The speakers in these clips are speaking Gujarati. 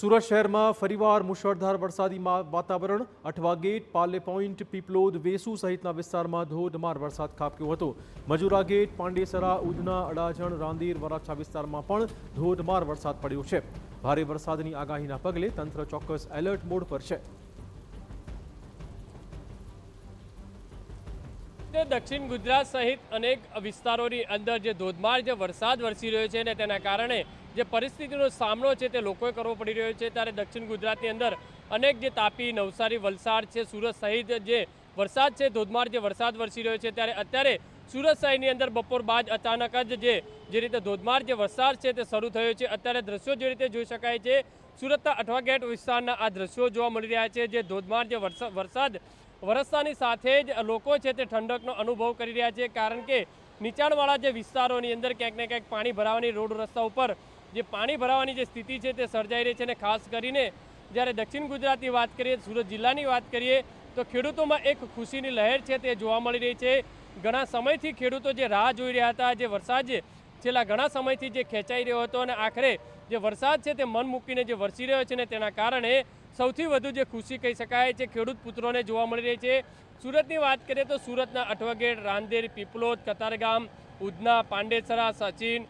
સુરત શહેરમાં ફરીવાર મુશળધાર વરસાદી વાતાવરણ। અઠવા ગેટ, પાલે પોઈન્ટ, પીપલોદ, વેસુ સહિતના વિસ્તારમાં ધોધમાર વરસાદ ખાબક્યો હતો। મજુરા ગેટ, પાંડેસરા, ઉધના, અડાજણ, રાંદેર, વરાછા વિસ્તારમાં પણ ધોધમાર વરસાદ પડ્યો છે। ભારે વરસાદની આગાહીના પગલે તંત્ર ચોક્કસ એલર્ટ મોડ પર છે। દક્ષિણ ગુજરાત સહિત અનેક વિસ્તારોની અંદર જે ધોધમાર જે વરસાદ વરસી રહ્યો છે ને તેના કારણે જે પરિસ્થિતિનો સામનો છે તે લોકોએ કરવો પડી રહ્યો છે। ત્યારે દક્ષિણ ગુજરાતની અંદર અનેક જે તાપી, નવસારી, વલસાડ છે, સુરત સહિત જે વરસાદ છે, ધોધમાર જે વરસાદ વરસી રહ્યો છે। ત્યારે અત્યારે સુરત શહેરની અંદર બપોર બાદ અચાનક જ જે રીતે ધોધમાર જે વરસાદ છે તે શરૂ થયો છે। અત્યારે દ્રશ્યો જે રીતે જોઈ શકાય છે, સુરતના અઠવા ગેટ વિસ્તારના આ દ્રશ્યો જોવા મળી રહ્યા છે। જે ધોધમાર જે વરસાદ વરસતાની સાથે જ લોકો છે તે ઠંડકનો અનુભવ કરી રહ્યા છે, કારણ કે નીચાણવાળા જે વિસ્તારોની અંદર ક્યાંક ને ક્યાંક પાણી ભરાવાની, રોડ રસ્તા ઉપર જે પાણી ભરાવાની જે સ્થિતિ છે તે સર્જાઈ રહી છે। અને ખાસ કરીને જ્યારે દક્ષિણ ગુજરાતની વાત કરીએ, સુરત જિલ્લાની વાત કરીએ તો ખેડૂતોમાં એક ખુશીની લહેર છે તે જોવા મળી રહી છે। ઘણા સમયથી ખેડૂતો જે રાહ જોઈ રહ્યા હતા, જે વરસાદ છેલ્લા ઘણા સમયથી જે ખેંચાઈ રહ્યો હતો અને આખરે જે વરસાદ છે તે મન મૂકીને જે વરસી રહ્યો છે ને તેના કારણે સૌથી વધુ જે ખુશી કહી શકાય છે ખેડૂત પુત્રોને જોવા મળી રહી છે। સુરતની વાત કરીએ તો સુરતના અઠવા ગેટ, રાંદેર, પીપલોદ, કતારગામ, ઉધના, પાંડેસરા, સચિન,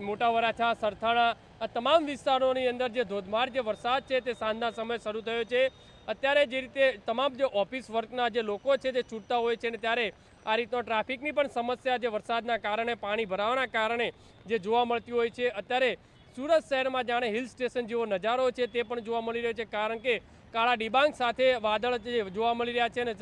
મોટા વરાછા, સરથાણા આ તમામ વિસ્તારોની અંદર જે ધોધમાર જે વરસાદ છે તે સાંજના સમયે શરૂ થયો છે। અત્યારે જે રીતે તમામ જે ઓફિસ વર્કના જે લોકો છે તે છૂટતા હોય છે ને ત્યારે આ રીતનો ટ્રાફિકની પણ સમસ્યા જે વરસાદના કારણે, પાણી ભરાવાના કારણે જે જોવા મળતી હોય છે। અત્યારે સુરત શહેરમાં જાણે હિલ સ્ટેશન જેવો નજારો છે તે પણ જોવા મળી રહ્યો છે, કારણ કે કાળા ડિબાંગ સાથે વાદળ જે જોવા મળી રહ્યા છે અને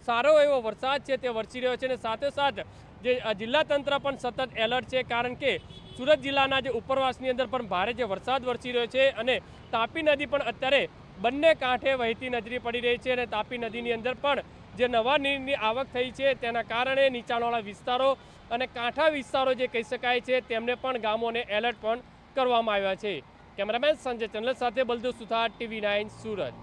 સારો એવો વરસાદ છે તે વરસી રહ્યો છે। અને સાથોસાથ જે જિલ્લા તંત્ર પણ સતત એલર્ટ છે, કારણ કે સુરત જિલ્લાના જે ઉપરવાસની અંદર પણ ભારે જે વરસાદ વરસી રહ્યો છે અને તાપી નદી પણ અત્યારે બંને કાંઠે વહેતી નજરે પડી રહી છે। અને તાપી નદીની અંદર પણ જે નવા નીરની આવક થઈ છે તેના કારણે નીચાણવાળા વિસ્તારો અને કાંઠા વિસ્તારો જે કહી શકાય છે તેમને પણ ગામોને એલર્ટ પણ કરવામાં આવ્યા છે। કેમેરામેન સંજય ચંદ્ર સાથે બલદેવ સુથાર, TV9 સુરત।